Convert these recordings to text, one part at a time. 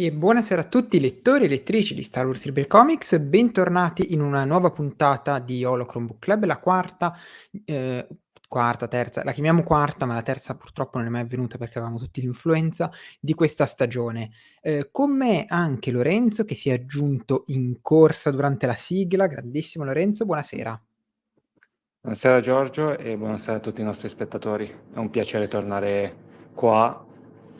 E buonasera a tutti lettori e lettrici di Star Wars Rebel Comics, bentornati in una nuova puntata di Holocron Book Club, la terza, la chiamiamo quarta, ma la terza purtroppo non è mai avvenuta perché avevamo tutti l'influenza di questa stagione. Con me anche Lorenzo che si è aggiunto in corsa durante la sigla, grandissimo Lorenzo, buonasera. Buonasera Giorgio e buonasera a tutti i nostri spettatori. È un piacere tornare qua,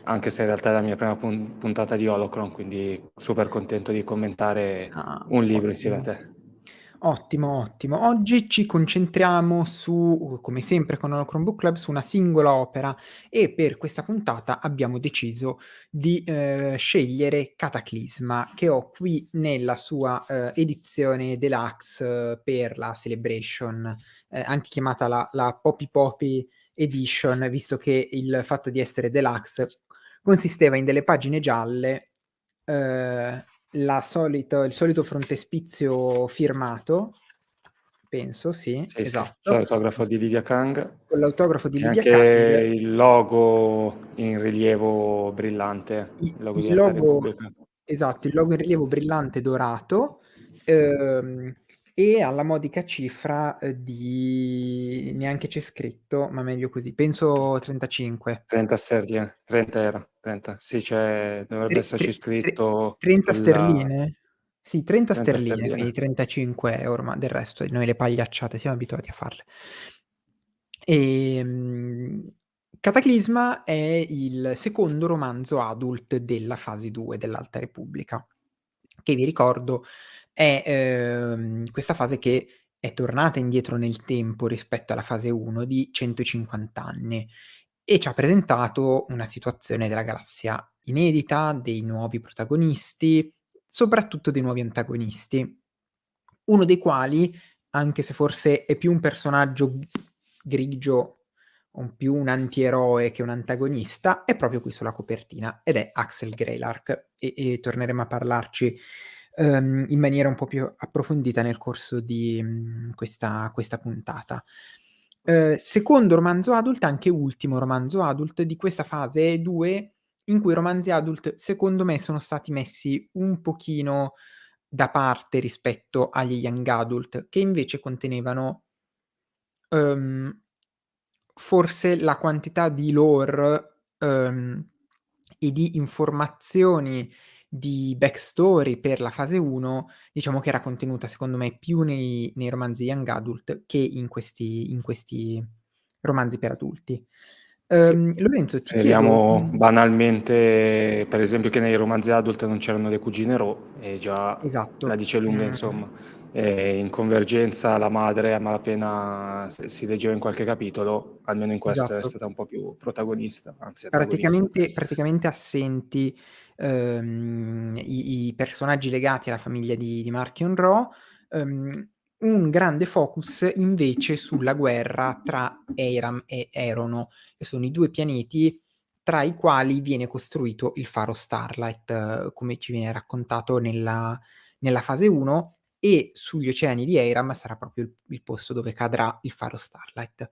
anche se in realtà è la mia prima puntata di Holocron, quindi super contento di commentare Ah, un libro insieme a ottimo. te. Ottimo, ottimo. Oggi ci concentriamo su, come sempre con Holocron Book Club, su una singola opera e per questa puntata abbiamo deciso di scegliere Cataclisma, che ho qui nella sua edizione deluxe per la Celebration, anche chiamata la Poppy Poppy Edition, visto che il fatto di essere deluxe consisteva in delle pagine gialle, il solito frontespizio firmato, penso, sì, Sì, sì, c'è esatto, l'autografo di Lydia Kang con l'autografo di e Lydia anche Kang, il logo in rilievo brillante, il logo di il Alta logo, Repubblica. esatto, il logo in rilievo brillante dorato, ehm, e alla modica cifra di, neanche c'è scritto, ma meglio così, penso 35. 30 sterline, 30 era, 30. Sì, dovrebbe Tre- esserci tre- tre- scritto 30 sulla sterline? Sì, 30 30 sterline, quindi sterline. 35 euro, ma del resto noi le pagliacciate siamo abituati a farle. Cataclisma è il secondo romanzo adult della fase 2 dell'Alta Repubblica, che vi ricordo è questa fase che è tornata indietro nel tempo rispetto alla fase 1 di 150 anni e ci ha presentato una situazione della galassia inedita, dei nuovi protagonisti, soprattutto dei nuovi antagonisti, uno dei quali, anche se forse è più un personaggio grigio, più un antieroe che un antagonista, è proprio qui sulla copertina ed è Axel Greylark e torneremo a parlarci in maniera un po' più approfondita nel corso di questa puntata. Secondo romanzo adult, anche ultimo romanzo adult di questa fase 2, in cui i romanzi adult secondo me sono stati messi un pochino da parte rispetto agli young adult, che invece contenevano uhm, forse la quantità di lore, e di informazioni di backstory per la fase 1, diciamo che era contenuta secondo me più nei romanzi young adult che in questi romanzi per adulti. Sì. Lorenzo ti Se chiedo vediamo banalmente, per esempio, che nei romanzi adult non c'erano le cugine Ro, e già la esatto, dice lunga, insomma. E in Convergenza la madre a malapena si leggeva in qualche capitolo, almeno in questo è esatto. stata un po' più protagonista, anzi antagonista. Praticamente assenti, i personaggi legati alla famiglia di Marchion Ro, un grande focus invece sulla guerra tra Eiram e Erono, che sono i 2 pianeti tra i quali viene costruito il faro Starlight, come ci viene raccontato nella fase 1, e sugli oceani di Eiram sarà proprio il posto dove cadrà il faro Starlight.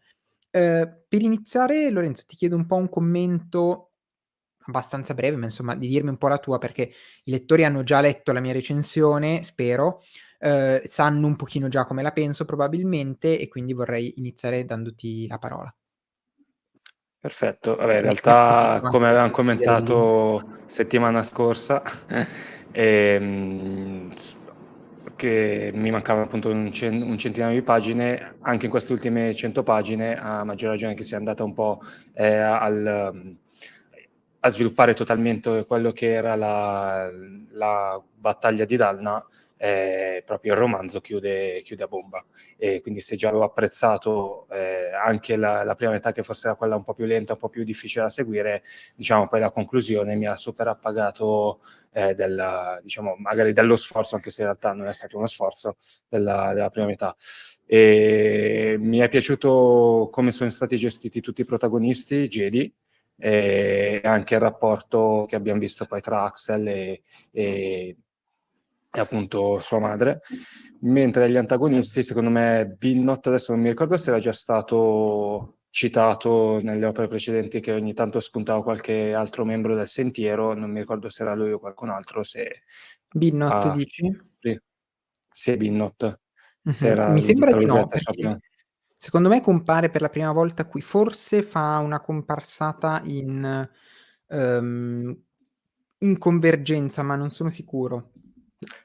Per iniziare, Lorenzo, ti chiedo un po' un commento abbastanza breve, ma insomma di dirmi un po' la tua, perché i lettori hanno già letto la mia recensione, spero, sanno un pochino già come la penso probabilmente e quindi vorrei iniziare dandoti la parola. Perfetto, vabbè, in Ne realtà approfitto anche come per avevamo condividere il link. commentato settimana scorsa, s che mi mancava appunto un centinaio di pagine, anche in queste ultime 100 pagine, a maggior ragione che sia andata un po', a sviluppare totalmente quello che era la battaglia di Dalna, proprio il romanzo chiude a bomba. E quindi se già avevo apprezzato anche la prima metà, che forse era quella un po' più lenta, un po' più difficile da seguire, diciamo poi la conclusione mi ha super appagato diciamo, magari dello sforzo, anche se in realtà non è stato uno sforzo, della prima metà. E mi è piaciuto come sono stati gestiti tutti i protagonisti, Jedi, e anche il rapporto che abbiamo visto poi tra Axel e appunto sua madre, mentre gli antagonisti, secondo me, Binnot, adesso non mi ricordo se era già stato citato nelle opere precedenti, che ogni tanto spuntava qualche altro membro del Sentiero, non mi ricordo se era lui o qualcun altro, se Binnott ha dici? sì, sì Binnott, se Mh-mh. era Mi l sembra tra di no, virgolette la sua perché prima. secondo me compare per la prima volta qui, forse fa una comparsata uhm, in Convergenza, ma non sono sicuro.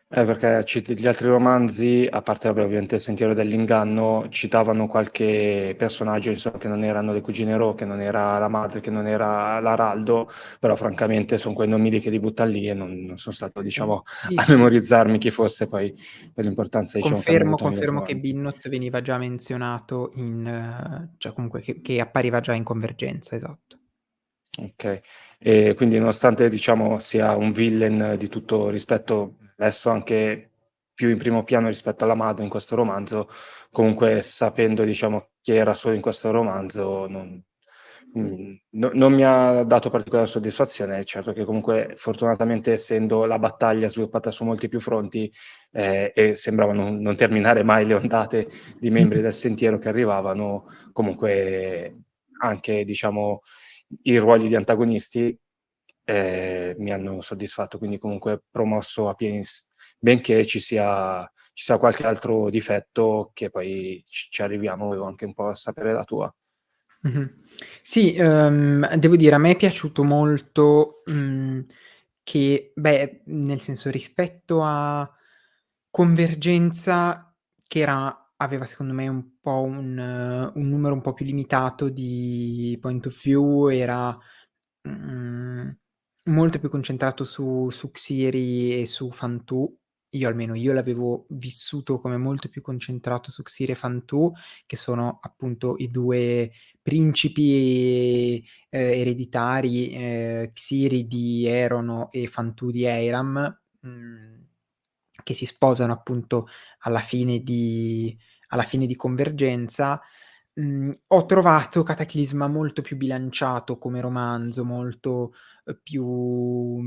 Perché citi gli altri romanzi, a parte vabbè ovviamente Il Sentiero dell'Inganno, citavano qualche personaggio insomma che non erano le cugine Roh, che non era la madre, che non era l'Araldo, però francamente son quei nomi lì che li buttan lì e non son stato diciamo Sì, a sì, sì. memorizzarmi chi fosse poi per l'importanza diciamo che hanno avuto negli altri Confermo che romanzi. Binnott veniva già menzionato cioè comunque che appariva già in Convergenza, esatto. Okay. E quindi nonostante diciamo sia un villain di tutto rispetto, messo anche più in primo piano rispetto alla madre in questo romanzo, comunque sapendo diciamo chi era solo in questo romanzo non mi ha dato particolare soddisfazione. Certo che comunque fortunatamente essendo la battaglia sviluppata su molti più fronti, e sembrava non terminare mai le ondate di membri del Sentiero che arrivavano, comunque anche diciamo i ruoli di antagonisti, mi hanno soddisfatto, quindi comunque promosso a pieni benché ci sia qualche altro difetto che poi ci arriviamo, volevo anche un po' sapere la tua. Mh-mh. Sì, devo dire a me è piaciuto molto, che beh, nel senso rispetto a Convergenza che aveva secondo me un po' un numero un po' più limitato di point of view, era, mhmm, molto più concentrato su Xiri e su Fantù. Io l'avevo vissuto come molto più concentrato su Xiri e Fantù, che sono appunto i 2 principi, ereditari, Xiri di Erono e Fantù di Eiram, che si sposano appunto alla fine di Convergenza. Ho trovato Cataclisma molto più bilanciato come romanzo, molto, più,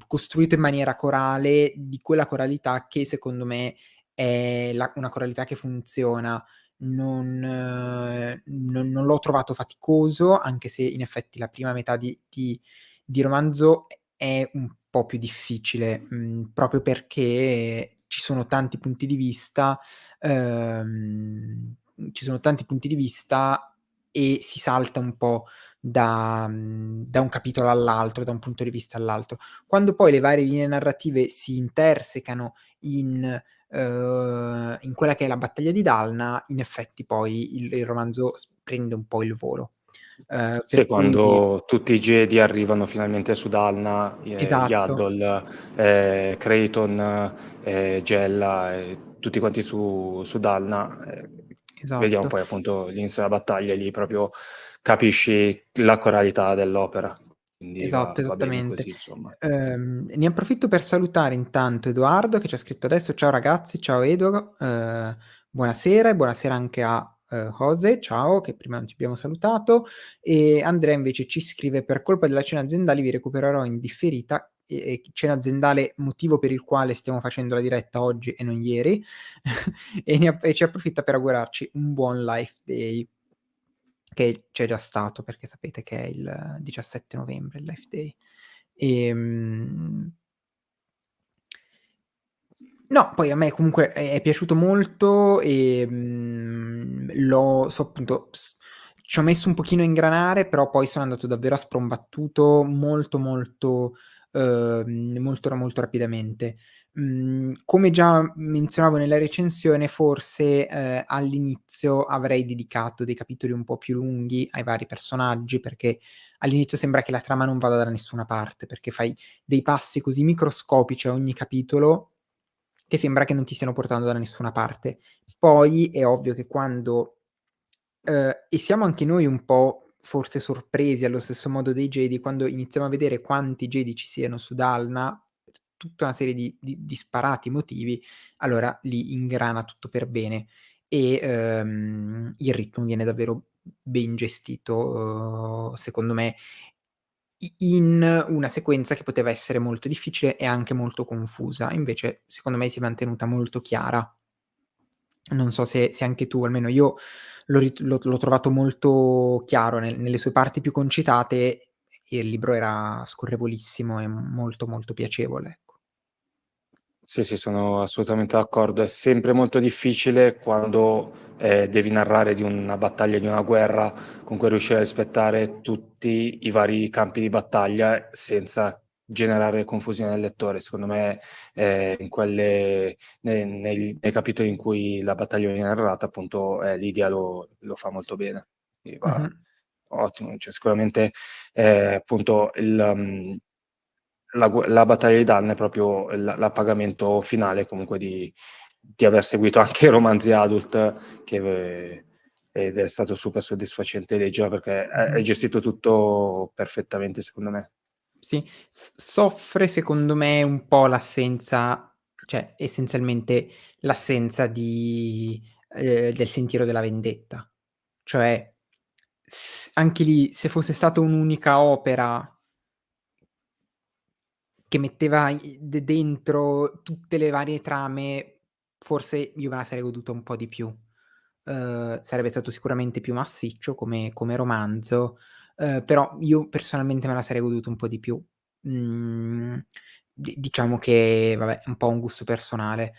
costruito in maniera corale, di quella coralità che secondo me è una coralità che funziona. Non l'ho trovato faticoso, anche se in effetti la prima metà di romanzo è un po' più difficile, proprio perché ci sono tanti punti di vista e si salta un po' da un capitolo all'altro, da un punto di vista all'altro. Quando poi le varie linee narrative si intersecano in quella che è la battaglia di Dalna, in effetti poi il romanzo prende un po' il volo. Sì, Per cui quando tutti i Jedi arrivano finalmente su Dalna, esatto, Yaddle, Creighton, Jella e tutti quanti su Dalna, vediamo esatto. poi appunto l'inizio della battaglia, lì proprio capisci la coralità dell'opera, quindi Esatto, va bene esattamente. così insomma. Ne approfitto per salutare intanto Edoardo che ci ha scritto adesso: "Ciao ragazzi, ciao Edo, buonasera e buonasera anche a, Jose, ciao, che prima non ti abbiamo salutato." E Andrea invece ci scrive: "Per colpa della cena aziendale vi recupererò in differita." Cena aziendale, motivo per il quale stiamo facendo la diretta oggi e non ieri, e ci approfitta per augurarci un buon Life Day. Che c'è già stato, perché sapete che è il 17 novembre il Life Day. Ehm, no, poi a me comunque è piaciuto molto, l'ho so appunto ci ho messo un pochino a ingranare, però poi sono andato davvero a sprombattuto molto, molto, molto rapidamente. Come già menzionavo nella recensione, forse, all'inizio avrei dedicato dei capitoli un po' più lunghi ai vari personaggi, perché all'inizio sembra che la trama non vada da nessuna parte, perché fai dei passi così microscopici a ogni capitolo, che sembra che non ti stiano portando da nessuna parte. Poi è ovvio che quando e siamo anche noi un po' forse sorpresi allo stesso modo dei Jedi, quando iniziamo a vedere quanti Jedi ci siano su Dalna, per tutta una serie di disparati motivi, allora lì ingrana tutto per bene e, il ritmo viene davvero ben gestito, secondo me, in una sequenza che poteva essere molto difficile e anche molto confusa. Invece secondo me si è mantenuta molto chiara. Non so se anche tu, almeno io l'ho trovato molto chiaro nelle sue parti più concitate, e il libro era scorrevolissimo e molto, molto piacevole, ecco. Sì, sì, sono assolutamente d'accordo. È sempre molto difficile quando, devi narrare di una battaglia, di una guerra, comunque riuscire a rispettare tutti i vari campi di battaglia senza generare confusione al lettore. Secondo me, in quelle nei capitoli in cui la battaglia viene narrata, appunto, Lidia lo fa molto bene. Quindi va Mh-mh. ottimo. Cioè sicuramente, appunto la battaglia di Dan è proprio l'appagamento finale comunque di aver seguito anche romanzi adult ed è stato super soddisfacente leggerla perché è Mh-mh. gestito tutto perfettamente secondo me. Sì, soffre secondo me un po' l'assenza, cioè essenzialmente l'assenza del Sentiero della vendetta. Cioè, anche lì, se fosse stata un'unica opera che metteva i de dentro tutte le varie trame, forse io me la sarei goduta un po' di più. Sarebbe stato sicuramente più massiccio come romanzo, però io personalmente me la sarei goduto un po' di più. Mhmm, diciamo che vabbè, è un po' un gusto personale.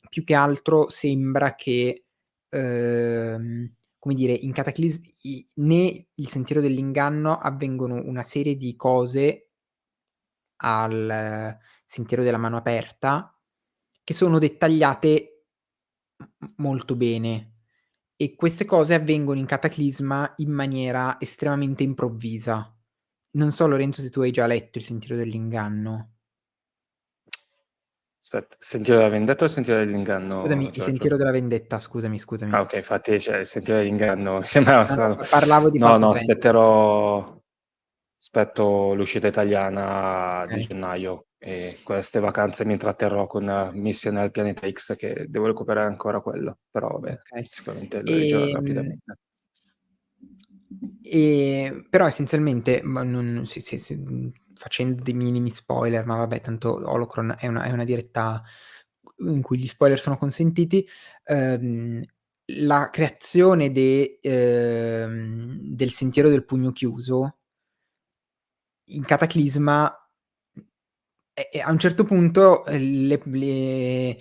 Più che altro sembra che, come dire, in né Il Sentiero dell'Inganno avvengono una serie di cose al Sentiero della Mano Aperta, che sono dettagliate molto bene, e queste cose avvengono in Cataclisma in maniera estremamente improvvisa. Non so Lorenzo se tu hai già letto Il Sentiero dell'Inganno. Aspetta, Sentiero della vendetta o Sentiero dell'inganno, Scusami, Il Giorgio? Sentiero della Vendetta, Ah scusami. okay, infatti cioè Sentiero dell'inganno mi sembrava No, no, strano. parlavo di No, Path no, of Entries. aspetto l'uscita italiana di Okay. gennaio e queste vacanze mi intratterrò con Missione al pianeta X che devo recuperare ancora quello, però vabbè, Okay. sicuramente lo leggerò Ehm rapidamente. Però essenzialmente, ma non facendo dei minimi spoiler, ma vabbè tanto Holocron è una diretta in cui gli spoiler sono consentiti. La creazione del Sentiero del Pugno Chiuso in Cataclisma, e a un certo punto, come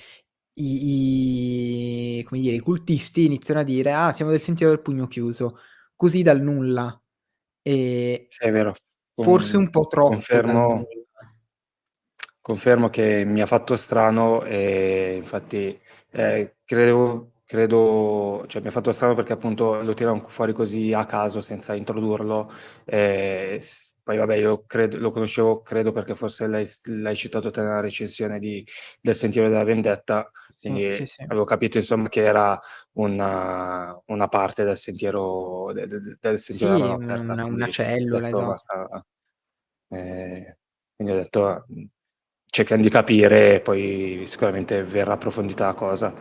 dire, i cultisti iniziano a dire: "Ah, siamo del Sentiero del Pugno Chiuso", così dal nulla. Ehm, Sì, è vero, Forse un po' troppo dal confermo. nulla. Confermo che mi ha fatto strano e infatti, credo cioè mi ha fatto strano perché appunto lo tiran fuori così a caso senza introdurlo, poi vabbè io lo conoscevo credo perché forse l'hai citato te nella recensione del Sentiero della Vendetta, Sì, sì, quindi sì. avevo capito insomma che era una parte del sentiero del Sentiero della Sì, Mano Aperta, una quindi ho cellula, detto: esatto. "Basta". Ehm, quindi ho detto: cerchiam di capire e poi sicuramente verrà approfondita la cosa."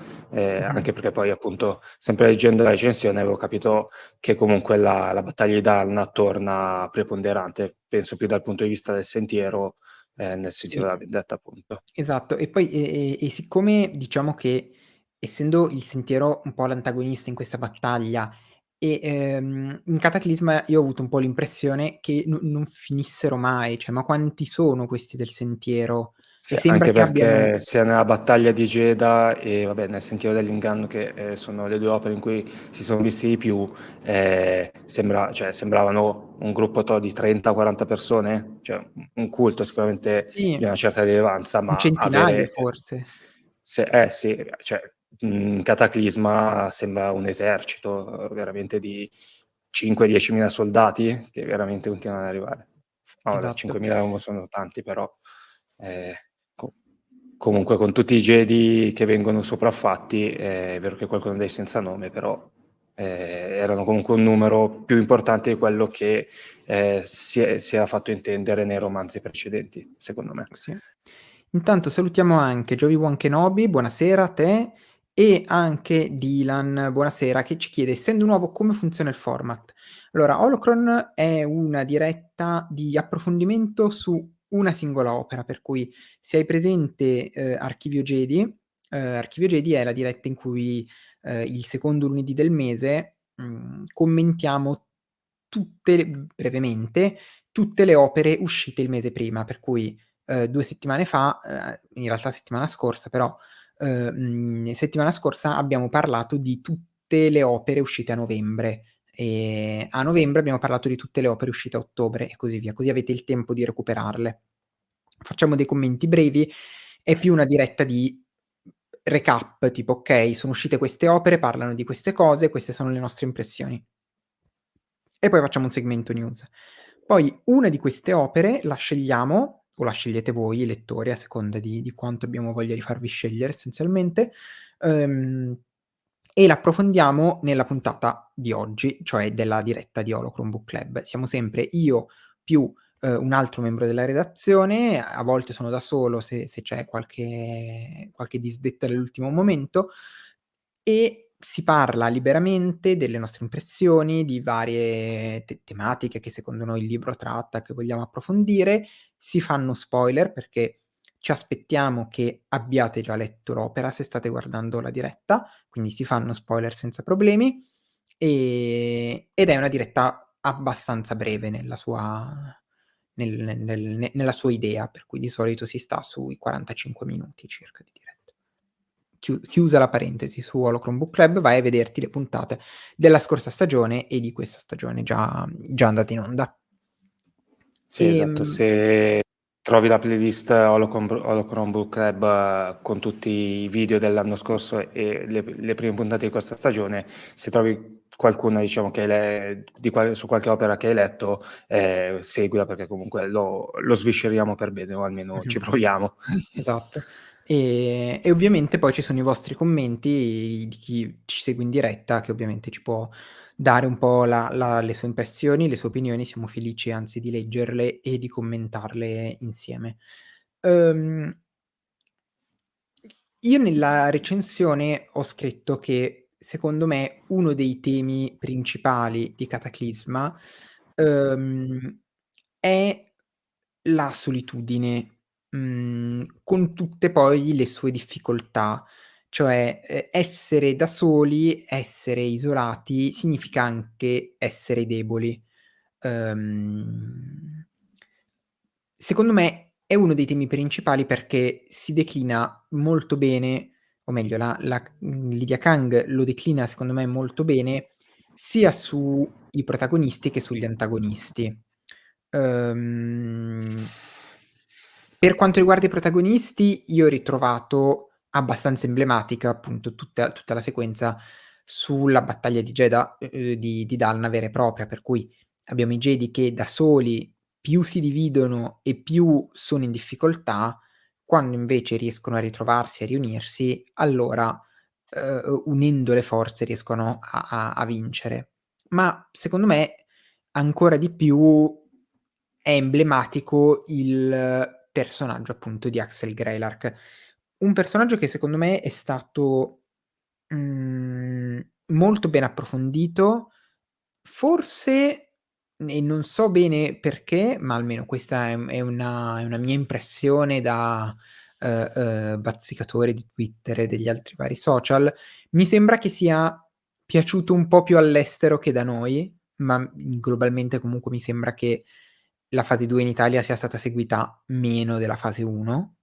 Mh-mh. Anche perché poi appunto, sempre leggendo la recensione avevo capito che comunque la battaglia di Dalna torna preponderante, penso più dal punto di vista del sentiero, nel Sì. Sentiero della Vendetta appunto. Esatto, e poi siccome diciamo che, essendo il sentiero un po' l'antagonista in questa battaglia, in Cataclisma io ho avuto un po' l'impressione che non finissero mai, cioè ma quanti sono questi del sentiero? E Sì, sembra anche che abbiano perché sia nella battaglia di Jedha e vabbè nel Sentiero dell'Inganno che, sono le 2 opere in cui si son visti di più, sembravano un gruppo di 30, 40 persone, cioè un culto sicuramente sì, di una certa rilevanza, un ma centinaio avere forse. sì, cioè, in Cataclisma sembra un esercito, veramente di 5, 10.000 soldati che veramente continuano ad arrivare. No vabbè, Esatto. 5.000 non sono tanti però, ehm, co comunque con tutti i Jedi che vengono sopraffatti, è vero che qualcuno dei senza nome, però, erano comunque un numero più importante di quello che, si era fatto intendere nei romanzi precedenti, secondo me. Sì. Intanto salutiamo anche Joey Kenobi, buonasera a te, e anche Dylan, buonasera, che ci chiede: "Essendo nuovo, come funziona il format?" Allora, Holocron è una diretta di approfondimento su una singola opera, per cui se hai presente, Archivio Jedi, Archivio Jedi è la diretta in cui, il secondo lunedì del mese, commentiamo brevemente, tutte le opere uscite il mese prima, per cui, 2 settimane fa, in realtà settimana scorsa però, settimana scorsa abbiamo parlato di tutte le opere uscite a novembre. A novembre abbiamo parlato di tutte le opere uscite a ottobre e così via, così avete il tempo di recuperarle. Facciamo dei commenti brevi, è più una diretta di recap, tipo: "Okay, sono uscite queste opere, parlano di queste cose, queste sono le nostre impressioni." E poi facciamo un segmento news. Poi una di queste opere la scegliamo, o la scegliete voi lettori a seconda di quanto abbiamo voglia di farvi scegliere essenzialmente, ehm, e l'approfondiamo nella puntata di oggi, cioè della diretta di Holocron Book Club. Siamo sempre io più, un altro membro della redazione, a volte sono da solo se c'è qualche disdetta all'ultimo momento, e si parla liberamente delle nostre impressioni, di varie tematiche che secondo noi il libro tratta, che vogliamo approfondire. Si fanno spoiler perché ci aspettiamo che abbiate già letto l'opera se state guardando la diretta, quindi si fanno spoiler senza problemi, ed è una diretta abbastanza breve nella sua idea, per cui di solito si sta sui 45 minuti circa di diretta. Chiusa la parentesi su Holocron Book Club, vai a vederti le puntate della scorsa stagione e di questa stagione già andate in onda. Sì, esatto. Se trovi la playlist Holocron Book Club con tutti i video dell'anno scorso e le prime puntate di questa stagione, se trovi qualcuna, diciamo, su qualche opera che hai letto, seguila, perché comunque lo svisceriamo per bene, o almeno ci proviamo. Esatto. E ovviamente poi ci sono i vostri commenti di chi ci segue in diretta, che ovviamente ci può dare un po' le sue impressioni, le sue opinioni. Siamo felici anzi di leggerle e di commentarle insieme. Uhm Io nella recensione ho scritto che, secondo me, uno dei temi principali di Cataclisma, uhm, è la solitudine, con tutte poi le sue difficoltà. Cioè, essere da soli, essere isolati, significa anche essere deboli. Uhm Secondo me è uno dei temi principali perché si declina molto bene, o meglio Lydia Kang lo declina secondo me molto bene, sia sui protagonisti che sugli antagonisti. Uhm Per quanto riguarda i protagonisti, io ho ritrovato abbastanza emblematica, appunto, tutta la sequenza sulla battaglia di Jedha, di Dalna vera e propria, per cui abbiamo i Jedi che da soli più si dividono e più sono in difficoltà, quando invece riescono a ritrovarsi, a riunirsi, allora, unendo le forze riescono a vincere. Ma secondo me ancora di più è emblematico il personaggio appunto di Axel Greylark. Un personaggio che secondo me è stato, molto ben approfondito, forse e non so bene perché, ma almeno questa è una mia impressione da, bazzicatore di Twitter e degli altri vari social, mi sembra che sia piaciuto un po' più all'estero che da noi, ma, globalmente comunque mi sembra che la fase 2 in Italia sia stata seguita meno della fase 1.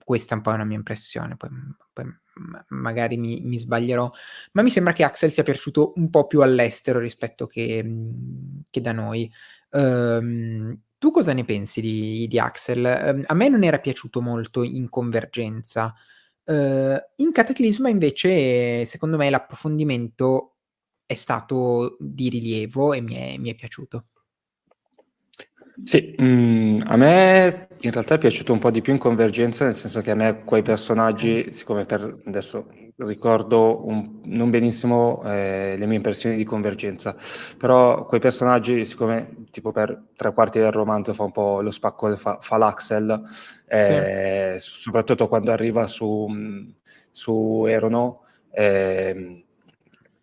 Questa è un po' una mia impressione, poi magari mi sbaglierò, ma mi sembra che Axel sia piaciuto un po' più all'estero rispetto che da noi. Tu cosa ne pensi di Axel? A me non era piaciuto molto in Convergenza. In Cataclisma invece secondo me l'approfondimento è stato di rilievo e mi è piaciuto. Sì, a me in realtà è piaciuto un po' di più in Convergenza, nel senso che a me quei Okay. personaggi, siccome adesso ricordo non benissimo le mie impressioni di Convergenza, però quei personaggi, siccome tipo per 3/4 del romanzo fa un po' lo spacco, fa l'Axel, Sì. soprattutto quando arriva su Erono,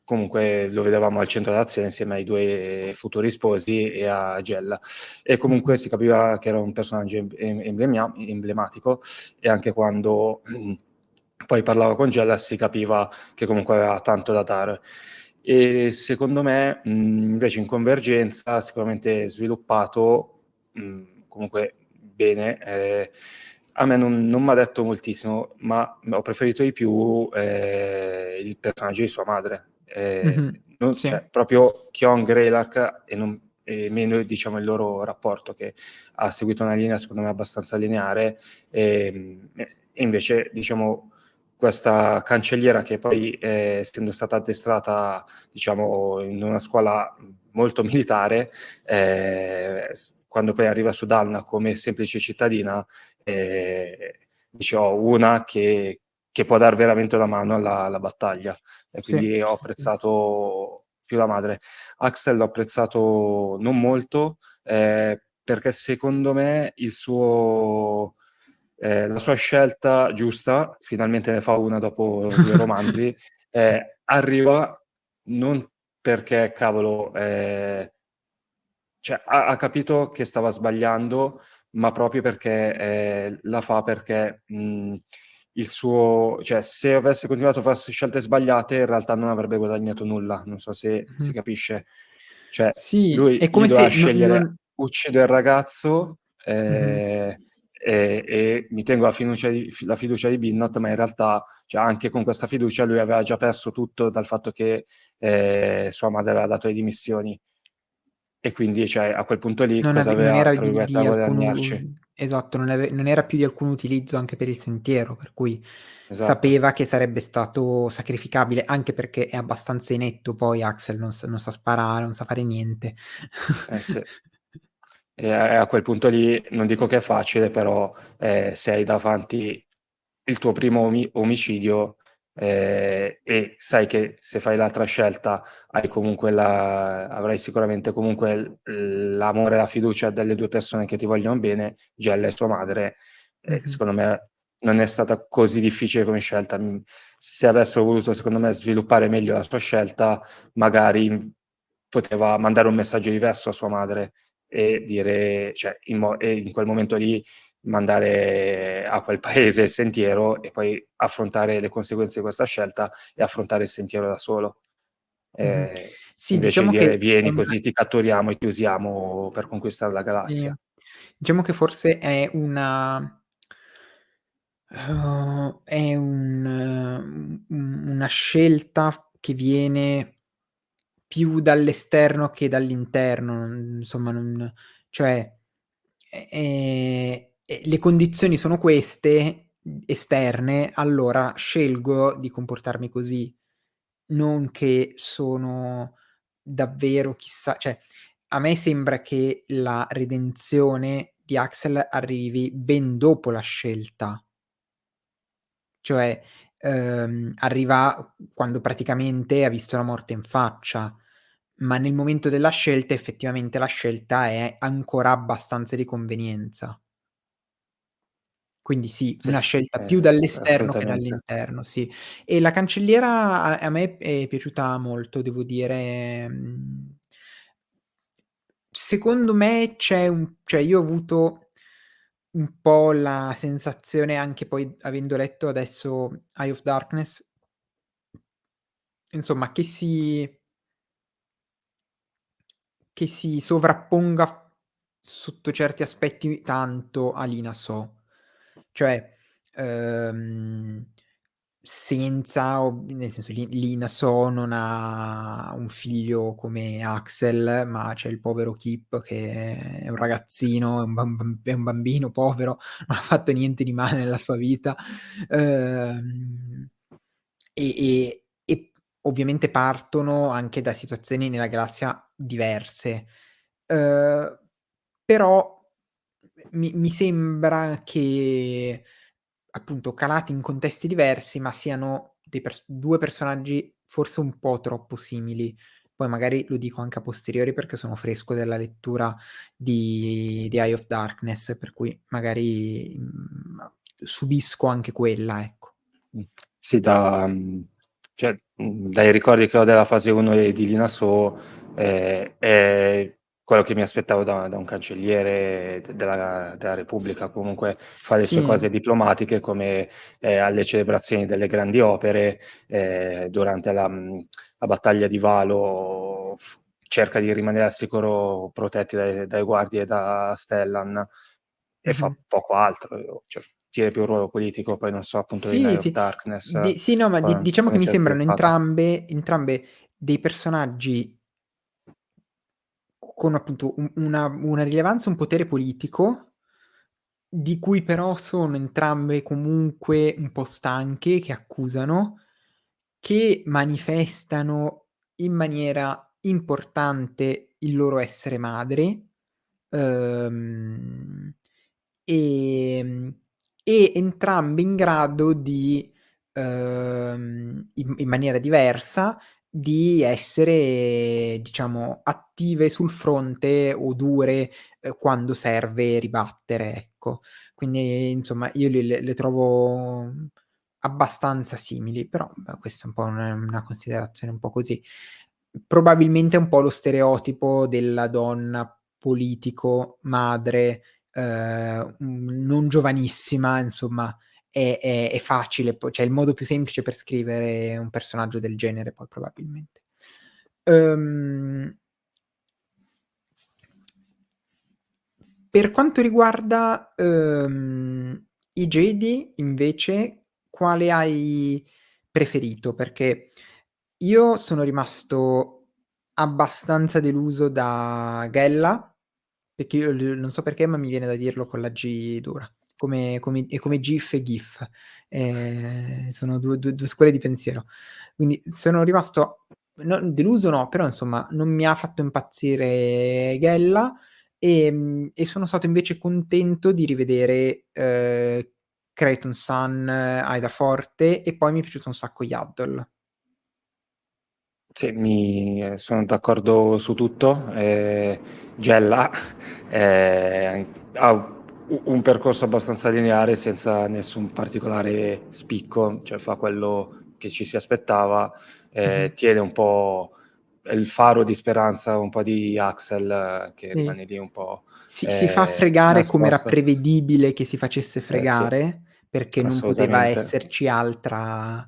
comunque lo vedevamo al centro dell'azione insieme ai due futuri sposi e a Gella, e comunque Mh-mh. si capiva che era un personaggio emblematico, e anche quando poi parlava con Gela e si capiva che comunque aveva tanto da dare. E secondo me, invece in Convergenza sicuramente sviluppato, comunque bene, a me non m'ha detto moltissimo, ma ho preferito di più, il personaggio di sua madre. Mh-mh. Non Sì, cioè proprio Kyon Greylark e meno diciamo il loro rapporto, che ha seguito una linea secondo me abbastanza lineare, e invece diciamo questa cancelliera che poi, essendo stata addestrata diciamo in una scuola molto militare, quando poi arriva su Dalna come semplice cittadina, dice: "Ho una che può dar veramente una mano alla battaglia", e sì, quindi ho sì, sì. apprezzato più la madre. Axel l'ho apprezzato non molto, perché secondo me la sua scelta giusta, finalmente ne fa una dopo 2 romanzi, arriva non perché cavolo, cioè ha capito che stava sbagliando, ma proprio perché, la fa perché, cioè se avesse continuato a farsi scelte sbagliate in realtà non avrebbe guadagnato nulla, non so se si Mh-mh. capisce. Cioè Sì, lui è lì come doveva se scegliere: uccido il ragazzo, mh-mh. e mi tengo la fiducia di Binnot, ma in realtà, cioè anche con questa fiducia lui aveva già perso tutto dal fatto che, sua madre aveva dato le dimissioni. E quindi, cioè, a quel punto lì cosa Non aveva, era tra virgolette, "da di alcun guadagnarci"? esatto, non era più di alcun utilizzo anche per il sentiero, per cui Esatto. sapeva che sarebbe stato sacrificabile, anche perché è abbastanza inetto poi Axel, non sa sparare, non sa fare niente. Sì. E a quel punto lì non dico che è facile, però, se hai davanti il tuo primo omicidio, e sai che se fai l'altra scelta avrai sicuramente comunque l'amore e la fiducia delle 2 persone che ti vogliono bene, Jell e sua madre, Mh-mh. secondo me non è stata così difficile come scelta. Se avessero voluto, secondo me, sviluppare meglio la sua scelta, magari poteva mandare un messaggio diverso a sua madre e dire, cioè, e in quel momento lì mandare a quel paese il sentiero e poi affrontare le conseguenze di questa scelta e affrontare il sentiero da solo. Mh-mh. Ehm, Sì, Invece di diciamo che dire: è "Vieni una così ti catturiamo e ti usiamo per conquistare la sì, galassia". diciamo che forse è una scelta che viene più dall'esterno che dall'interno, insomma non cioè, le condizioni sono queste, esterne, allora scelgo di comportarmi così. Non che sono davvero chissà cioè, a me sembra che la redenzione di Axel arrivi ben dopo la scelta. Cioè, arriva quando praticamente ha visto la morte in faccia, ma nel momento della scelta effettivamente la scelta è ancora abbastanza di convenienza. Quindi sì, Sì, una sì, scelta più dall'esterno che assolutamente. dall'interno, sì. E la cancelliera a me è piaciuta molto, devo dire, secondo me cioè io ho avuto un po' la sensazione, anche poi avendo letto adesso Eye of Darkness, insomma che si sovrapponga sotto certi aspetti tanto a Lina So. Cioè, ehm, senza nel senso Lina So non ha un figlio come Axel, ma c'è il povero Kip che è un ragazzino, è un bambino povero, non ha fatto niente di male nella sua vita. Ehm, e ovviamente partono anche da situazioni nella galassia diverse. Uhm, Però mi sembra che, appunto, calati in contesti diversi, ma siano 2 personaggi forse un po' troppo simili. Poi magari lo dico anche a posteriori perché sono fresco della lettura di Eye of Darkness, per cui magari, subisco anche quella, ecco. Mh. Sì, dai ricordi che ho della fase 1 di Lina So, è quello che mi aspettavo da un cancelliere della Repubblica, comunque fa le sue Sì. cose diplomatiche come, alle celebrazioni delle grandi opere, durante la battaglia di Valo cerca di rimanere al sicuro protetti dai guardie da Stellan e fa Mh-mh. poco altro, cioè tiene più un ruolo politico, poi non so appunto in Sì, Eye of sì. Darkness Sì, no, ma diciamo che come mi sia sembrano sviluppato. entrambe dei personaggi con appunto una rilevanza, un potere politico, di cui però sono entrambe comunque un po' stanche, che accusano, che manifestano in maniera importante il loro essere madri, uhm, ehm, e entrambe in grado di, in maniera diversa, di essere diciamo attive sul fronte o dure, quando serve ribattere, ecco. Quindi insomma io le trovo abbastanza simili, però questa è un po' una considerazione un po' così. Probabilmente è un po' lo stereotipo della donna politico, madre, non giovanissima, insomma è facile po cioè è il modo più semplice per scrivere un personaggio del genere poi probabilmente. Uhm Per quanto riguarda, i Jedi invece, quale hai preferito? Perché io sono rimasto abbastanza deluso da Gella, perché io non so perché, ma mi viene da dirlo con la G dura, come GIF e GIF. Sono due scuole di pensiero. Quindi sono rimasto deluso no, però insomma non mi ha fatto impazzire Gella. E sono stato invece contento di rivedere, Creaton Sun, Aida Forte e poi mi è piaciuto un sacco Yaddle. Sì, sono d'accordo su tutto. Gella ha un percorso abbastanza lineare senza nessun particolare spicco, cioè fa quello che ci si aspettava, Mh-mh. tiene un po' il faro di speranza, un po' di Axel che Sì. rimane lì un po' Si fa fregare come era nascosto. prevedibile che si facesse Sì, fregare, perché non poteva assolutamente. esserci altra,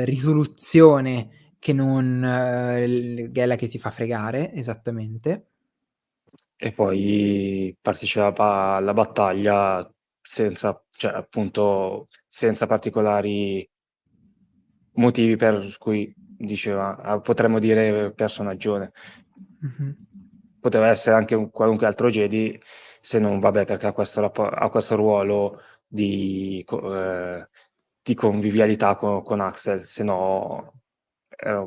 risoluzione che non il Gela che si fa fregare, esattamente. E poi partecipava alla battaglia senza cioè appunto, senza particolari motivi per cui diceva potremmo dire personaggione. Mh-mh. Poteva essere anche un qualunque altro Jedi, se non vabbè perché ha questo ruolo di convivialità con Axel, se no,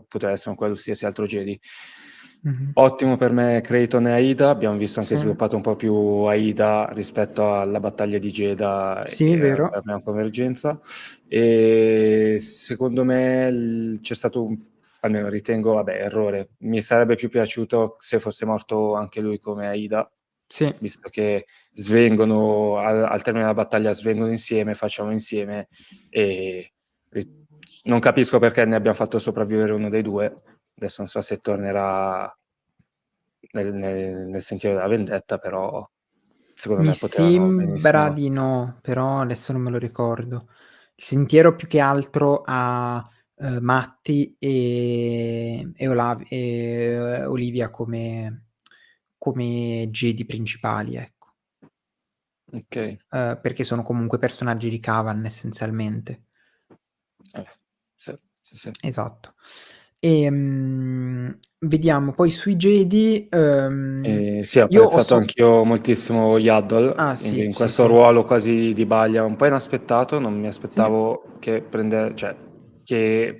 poteva essere un qualsiasi altro Jedi. Mh-mh. Ottimo per me Creighton e Aida, abbiamo visto anche Sì. sviluppato un po' più Aida rispetto alla battaglia di Jedha Sì, è e alla vero. prima convergenza. E secondo me c'è stato almeno ritengo, vabbè, errore. Mi sarebbe più piaciuto se fosse morto anche lui come Aida, Sì. visto che svengono al termine della battaglia, svengono insieme, facciamo insieme e non capisco perché ne abbiam fatto sopravvivere uno dei due. Adesso non so se tornerà nel sentiero della vendetta, però secondo Mi me potevano sembra benissimo. di no, però adesso non me lo ricordo. Il sentiero più che altro ha, Matti e Olivia come Jedi principali, ecco. Okay. Perché sono comunque personaggi di Kavan essenzialmente. Eh, sì, sì, sì. Esatto. Vediamo poi sui Jedi, Sì, ho io ho apprezzato so anch'io moltissimo Yaddle sì, in sì, questo sì. ruolo quasi di balia, un po' inaspettato, non mi Sì. aspettavo cioè che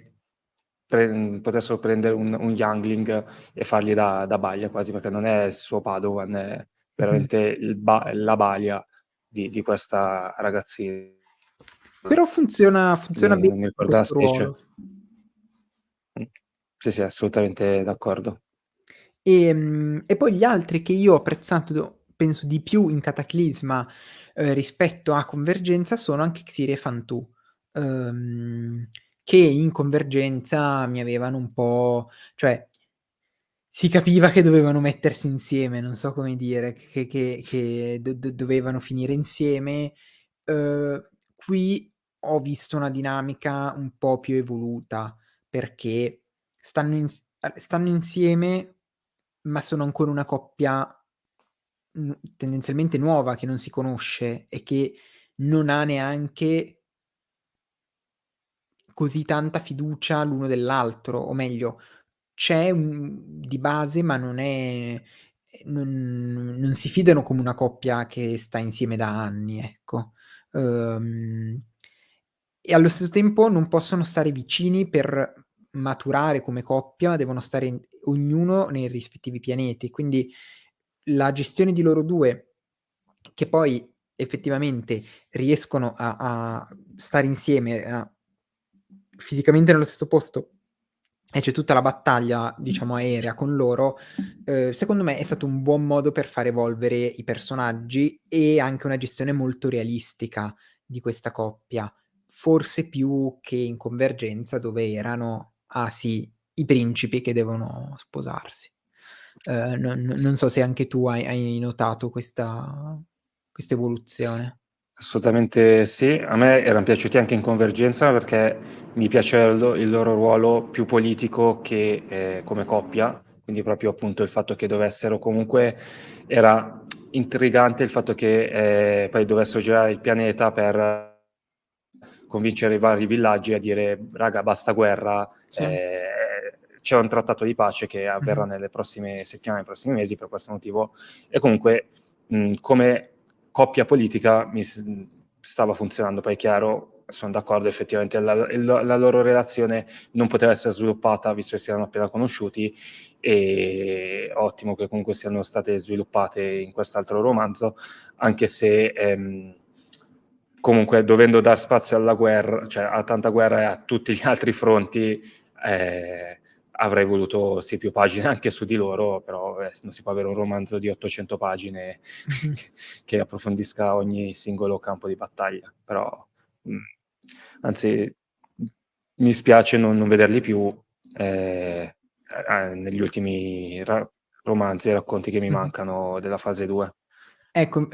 potessero prendere un youngling e fargli da balia quasi, perché non è il suo Padawan, è Mh-mh. veramente la balia di questa ragazzina. Però funziona bene Non mi in ricordo la questo specie. ruolo. Sì, sì, assolutamente d'accordo. E poi gli altri che io ho apprezzato penso di più in Cataclisma, rispetto a Convergenza sono anche Xiri e Fantù, che in Convergenza mi avevano un po' cioè si capiva che dovevano mettersi insieme, non so come dire, che dovevano finire insieme. Qui ho visto una dinamica un po' più evoluta, perché stanno insieme, ma sono ancora una coppia, tendenzialmente nuova, che non si conosce e che non ha neanche così tanta fiducia l'uno dell'altro, o meglio c'è un di base, ma non si fidano come una coppia che sta insieme da anni, ecco. Uhm, e allo stesso tempo non possono stare vicini per maturare come coppia, ma devono stare ognuno nei rispettivi pianeti. Quindi la gestione di loro 2, che poi effettivamente riescono a stare insieme, fisicamente nello stesso posto, e c'è tutta la battaglia, diciamo, aerea con loro, secondo me è stato un buon modo per far evolvere i personaggi e anche una gestione molto realistica di questa coppia, forse più che in Convergenza dove erano: "Ah sì, i principi che devono sposarsi". Non so se anche tu hai notato questa S evoluzione. Assolutamente sì. A me eran piaciuti anche in Convergenza perché mi piaceva il loro ruolo più politico che, come coppia, quindi proprio appunto il fatto che dovessero comunque era intrigante il fatto che, poi dovessero girare il pianeta per convincere i vari villaggi a dire: "Raga, basta guerra, Sì. c'è un trattato di pace che avverrà Mh-mh. nelle prossime settimane, nei prossimi mesi per questo motivo". E comunque, come coppia politica stava funzionando. Poi è chiaro, son d'accordo, effettivamente la loro relazione non poteva essere sviluppata visto che si erano appena conosciuti, ottimo che comunque siano state sviluppate in quest'altro romanzo, anche se, comunque dovendo dar spazio alla cioè a tanta guerra e a tutti gli altri fronti, ehm, avrei voluto sì più pagine anche su di loro, però vabbè, non si può avere un romanzo di 800 pagine Mh-mh. che approfondisca ogni singolo campo di battaglia. Però, mhmm, anzi, mi spiace non vederli più, negli ultimi romanzi e racconti che mi Mh-mh. mancano della fase 2. Ecco,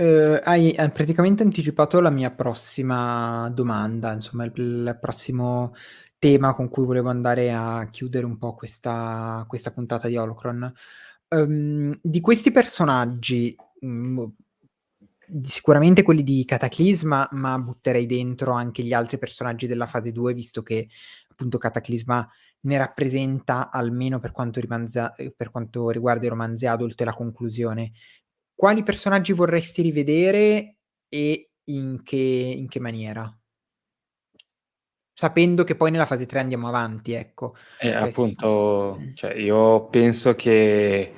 hai praticamente anticipato la mia prossima domanda, insomma il prossimo tema con cui volevo andare a chiudere un po' questa puntata di Holocron. Di questi personaggi, sicuramente quelli di Cataclisma, ma butterei dentro anche gli altri personaggi della fase 2, visto che appunto Cataclisma ne rappresenta, almeno per quanto riguarda i romanzi adult, la conclusione. Quali personaggi vorresti rivedere e in che maniera? Sapendo che poi nella fase 3 andiamo avanti, ecco. Cioè Appunto, cioè io penso che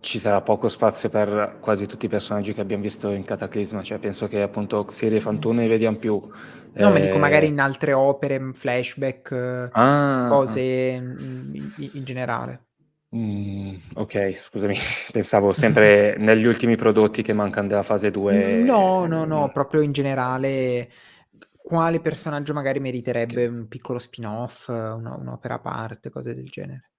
ci sarà poco spazio per quasi tutti i personaggi che abbiam visto in Cataclisma, cioè penso che appunto Xiri e mh. Fantù ne vediam più. No, ma dico magari Ehm in altre opere, flashback, ah. cose, in generale. Okay, scusami, pensavo sempre negli ultimi prodotti che mancan della fase 2, No, no, no, proprio in generale, quale personaggio magari che meriterebbe un piccolo spin-off, un'opera a parte, cose del genere.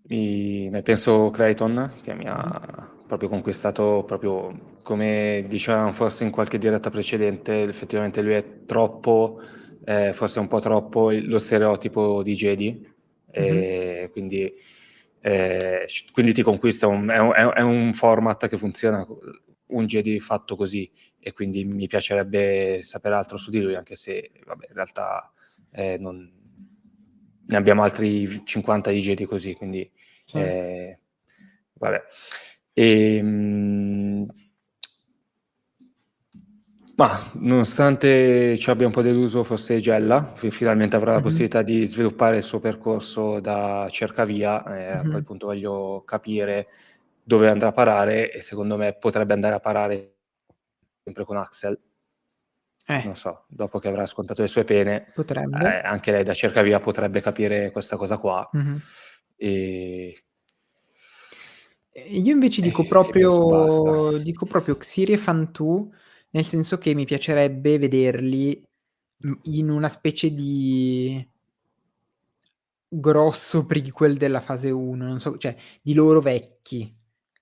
Ne penso Creighton, che mi Mh-mh. ha proprio conquistato proprio come dicevamo forse in qualche diretta precedente, effettivamente lui è troppo, forse un po' troppo lo stereotipo di Jedi, Mh-mh. quindi quindi ti conquista è un format che funziona, un Jedi fatto così, e quindi mi piacerebbe sapere altro su di lui, anche se vabbè in realtà, non ne abbiamo altri 50 di Jedi così, quindi, Sì. ehm, vabbè. Ehm, mah, nonostante ci abbia un po' deluso forse Jella, finalmente avrà la Mh-mh. possibilità di sviluppare il suo percorso da cercavia, a quel Mh-mh. punto voglio capire dove andrà a parare, e secondo me potrebbe andare a parare sempre con Axel. Non so, dopo che avrà scontato le sue pene, Potrebbe. anche lei da cercavia potrebbe capire questa cosa qua. Mh-mh. Ehm, Io invece sì, penso basta. dico proprio Xiri e Fantù, nel senso che mi piacerebbe vederli, in una specie di grosso prequel della fase 1, non so, cioè di loro vecchi.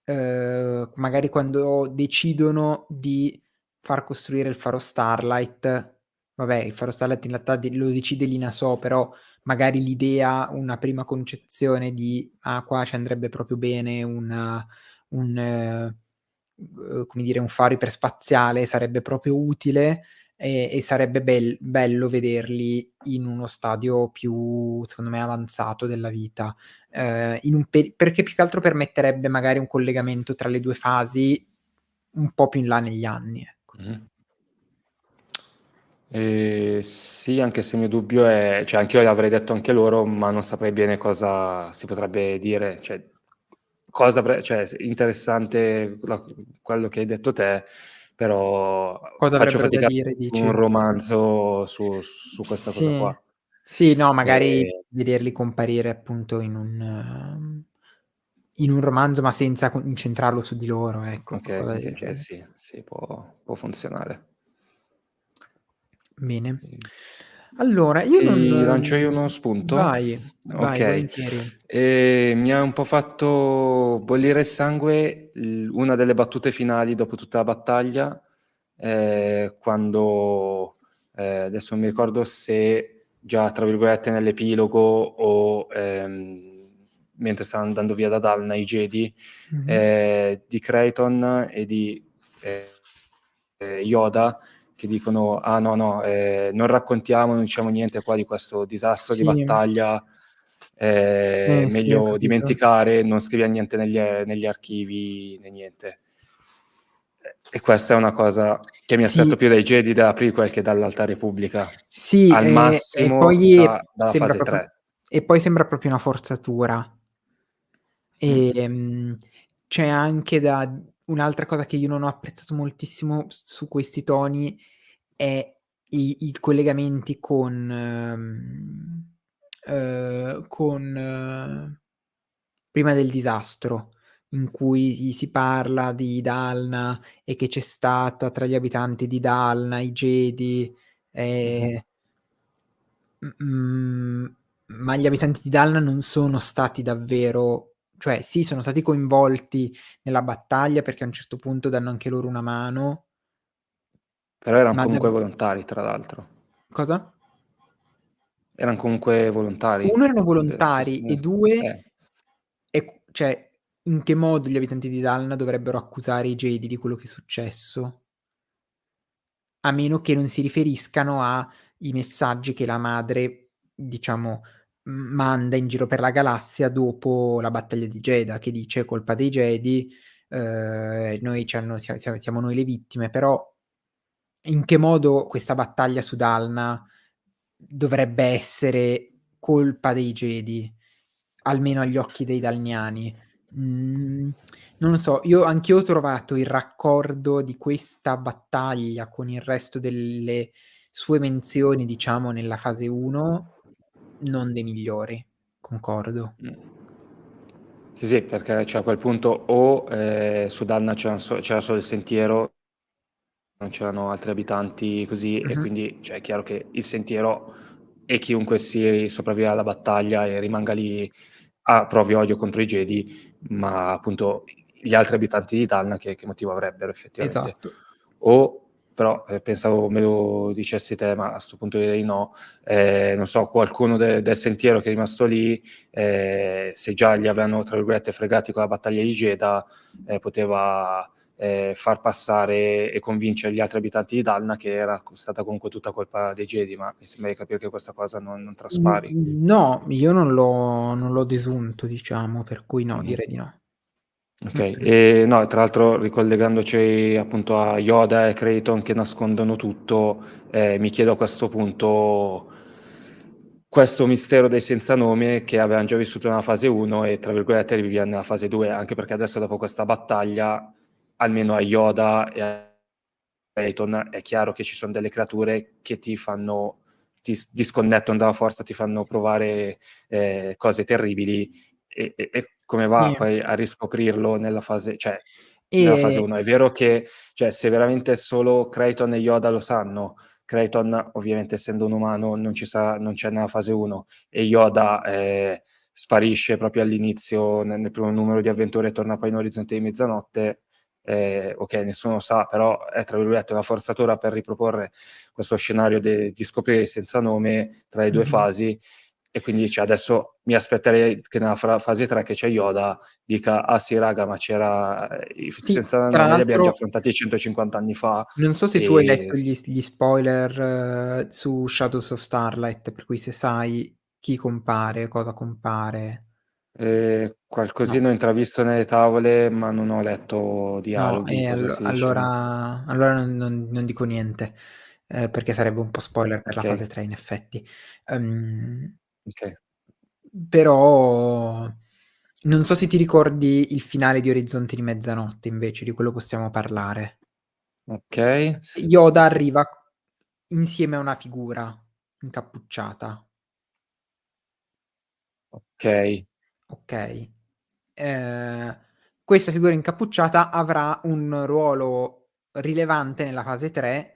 Magari quando decidono di far costruire il faro Starlight, vabbè, il faro Starlight in realtà lo decide l'INASO, però magari l'idea, una prima concezione di: "Ah, qua ci andrebbe proprio bene come dire, un faro iperspaziale, sarebbe proprio utile", e sarebbe bello vederli in uno stadio più, secondo me, avanzato della vita. In un perché più che altro permetterebbe magari un collegamento tra le 2 fasi un po' più in là negli anni, ecco. Mh-mh. Sì, anche se il mio dubbio è, cioè anch'io l'avrei detto anche loro, ma non saprei bene cosa si potrebbe dire, cioè cosa cioè interessante quello che hai detto te, però Cosa faccio avrebbero da fatica a dire, un dici? romanzo su questa cosa Sì. qua. Sì, no, magari Ehm, vederli comparire appunto in un romanzo, ma senza incentrarlo su di loro, ecco, okay, qualcosa del okay, genere. sì, sì, può funzionare. Bene. Ehm Allora io non Ti lancio io uno spunto? vai, vai Okay. volentieri. Mi ha un po' fatto bollire il sangue una delle battute finali dopo tutta la battaglia, quando, adesso non mi ricordo se già tra virgolette "nell'epilogo" o, mentre stavano andando via da Dalna i Jedi, Mh-mh. di Creighton e di, Yoda, che dicono: "Ah no, no, non raccontiamo, non diciamo niente qua di questo disastro di Sì, battaglia, sì, sì, ho meglio capito. dimenticare, non scriviam niente negli archivi né niente". E questa è una cosa che mi aspetto Sì, più dai Jedi della prequel che dall'Alta Repubblica. sì, Al e massimo poi dalla fase 3. sembra proprio una forzatura. Mh. Ehm, c'è anche da un'altra cosa che io non ho apprezzato moltissimo su questi toni è i collegamenti con prima del disastro, in cui si parla di Dalna e che c'è stata tra gli abitanti di Dalna, i Jedi, Mh-mh. ehm ma gli abitanti di Dalna non sono stati davvero, cioè sì, sono stati coinvolti nella battaglia perché a un certo punto danno anche loro una mano, Però eran ma comunque volontari, tra l'altro. cosa? Eran comunque volontari. 1 erano Adesso volontari e 2 eh. cioè, in che modo gli abitanti di Dalna dovrebbero accusare i Jedi di quello che è successo? A meno che non si riferiscano ai messaggi che la madre, diciamo, manda in giro per la galassia dopo la battaglia di Jedha, che dice: "È colpa dei Jedi, noi ci hanno siamo noi le vittime", però in che modo questa battaglia su Dalna dovrebbe essere colpa dei Jedi, almeno agli occhi dei dalniani? Mhmm, non lo so, anch'io ho trovato il raccordo di questa battaglia con il resto delle sue menzioni, diciamo, nella fase 1 non dei migliori, concordo. Mh. Sì, sì, perché cioè a quel punto o, su Danna c'era solo il sentiero, non c'erano altri abitanti così, e Mh-mh. quindi cioè è chiaro che il sentiero e chiunque si sopravviva alla battaglia e rimanga lì provi odio contro i Jedi, ma appunto gli altri abitanti di Dalna che motivo avrebbero effettivamente? Esatto. O però, pensavo me lo dicessi te, ma a 'sto punto direi no, non so, qualcuno del sentiero che è rimasto lì, se già li avevano, tra virgolette, "fregati" con la battaglia di Jedha, poteva, far passare e convincere gli altri abitanti di Dalna che era stata comunque tutta colpa dei Jedi, ma mi sembra di capire che questa cosa non traspari. No, io non l'ho desunto, diciamo, per cui no, Mh-mh. direi di no. Okay. Mh-mh. No, tra l'altro ricollegandoci appunto a Yoda e Creighton che nascondono tutto, mi chiedo a questo punto questo mistero dei senza nome che avevan già vissuto nella fase 1 e tra virgolette riviviam nella fase 2, anche perché adesso dopo questa battaglia, almeno a Yoda e a Creighton è chiaro che ci son delle creature che ti disconnettono dalla forza, ti fanno provare, cose terribili e come va Sì. poi a riscoprirlo nella fase, cioè nella fase E 1? È vero che, cioè se veramente solo Creighton e Yoda lo sanno, Creighton, ovviamente essendo un umano, non c'è nella fase 1, e Yoda sparisce proprio all'inizio, nel primo numero di avventure, e torna poi in Orizzonte di Mezzanotte. Ok, nessuno lo sa, però è, tra virgolette, una forzatura per riproporre questo scenario di scoprire senza nome tra le due Mh-mh. fasi. E quindi, cioè, adesso mi aspetterei che nella fase 3, che c'è Yoda, dica: ah sì raga, ma c'era i Sì, senza tra nome li abbiamo già l'altro affrontati 150 anni fa. non so se tu hai E letto gli spoiler su Shadows of Starlight, per cui se sai chi compare, cosa compare. No. qualcosina ho intravisto nelle tavole, ma non ho letto No, dialoghi, cosa si diceva. allora non dico niente, perché sarebbe un po' spoiler per la Ok, fase 3 in effetti. Ehm, ok, Però non so se ti ricordi il finale di Orizzonte di Mezzanotte invece, di quello possiamo parlare. ok, Yoda sì, arriva insieme a una figura incappucciata, ok. okay? Ehm, Questa figura incappucciata avrà un ruolo rilevante nella fase 3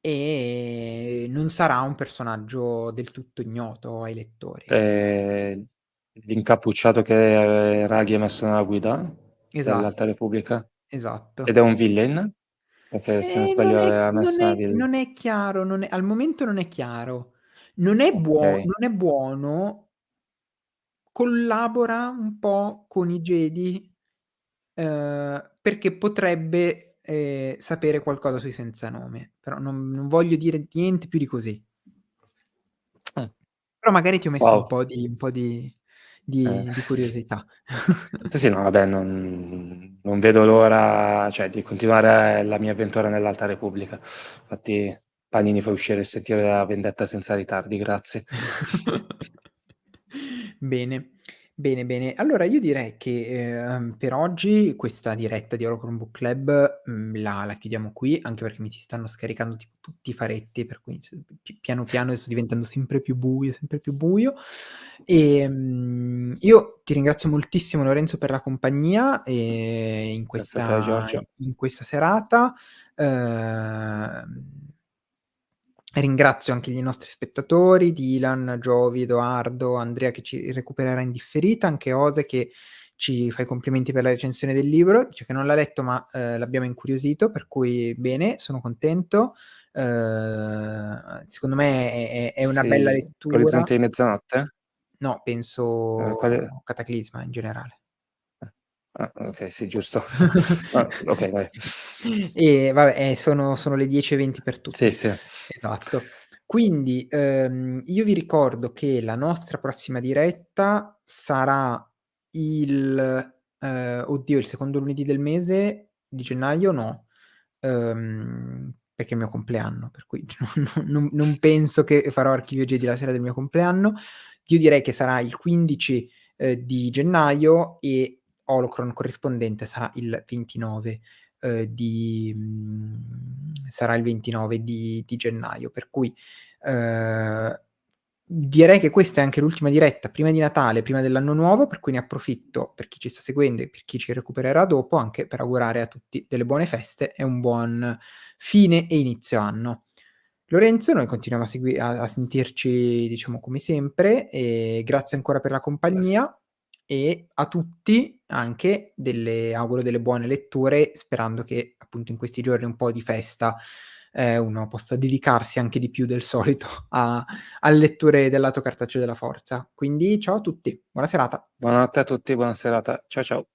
e non sarà un personaggio del tutto ignoto ai lettori. Eh, l'incappucciato che Raghi ha messo nella guida dell'Alta Esatto, Repubblica? Ed esatto. è un villain? Perché se non sbaglio aveva messo una villain. Non è chiaro, non è al momento non è chiaro. Ok. Non è buono, collabora un po' con i Jedi, perché potrebbe, sapere qualcosa sui senza nome, però non voglio dire niente più di così. Ah, Però magari ti ho messo wow. un po' Eh. di curiosità. Sì, sì, no, vabbè, non vedo l'ora, cioè, di continuare la mia avventura nell'Alta Repubblica. Infatti, Panini fa uscire il Sentiero della Vendetta senza ritardi, grazie. Bene, bene, bene. Allora io direi che, per oggi questa diretta di Holocron Book Club, la chiudiamo qui, anche perché mi si stanno scaricando tipo tutti i faretti, per cui piano piano sto diventando sempre più buio. Io ti ringrazio moltissimo Lorenzo per la compagnia, Grazie a te, Giorgio. in questa serata. Ehm Ringrazio anche i nostri spettatori, Dylan, Giovi, Edoardo, Andrea che ci recupererà in differita, anche Ose che ci fa i complimenti per la recensione del libro, dice che non l'ha letto ma, l'abbiamo incuriosito, per cui bene, sono contento. Secondo me è una bella Sì, lettura. Orizzonte di Mezzanotte? No, Quale? penso Cataclisma in generale. Ok, sì, giusto. Ok, vai. E vabbè, sono le 10:20 per Sì, tutti. sì. Esatto. Quindi, io vi ricordo che la nostra prossima diretta sarà oddio, il secondo lunedì del mese di gennaio no, perché è il mio compleanno, per cui non penso che farò Archivio Jedi la sera del mio compleanno. Io direi che sarà il 15, di gennaio e Holocron corrispondente sarà il 29 sarà il 29 di gennaio, per cui, ehm, direi che questa è anche l'ultima diretta prima di Natale, prima dell'anno nuovo, per cui ne approfitto per chi ci sta seguendo e per chi ci recupererà dopo, anche per augurare a tutti delle buone feste e un buon fine e inizio anno. Lorenzo, noi continuiamo a sentirci diciamo come sempre e grazie ancora per la Yes. compagnia e a tutti anche auguro delle buone letture, sperando che appunto in questi giorni un po' di festa, uno possa dedicarsi anche di più del solito alle letture del lato cartaceo della forza. Quindi ciao a tutti, buona serata. Buonanotte a tutti, buona serata. Ciao ciao.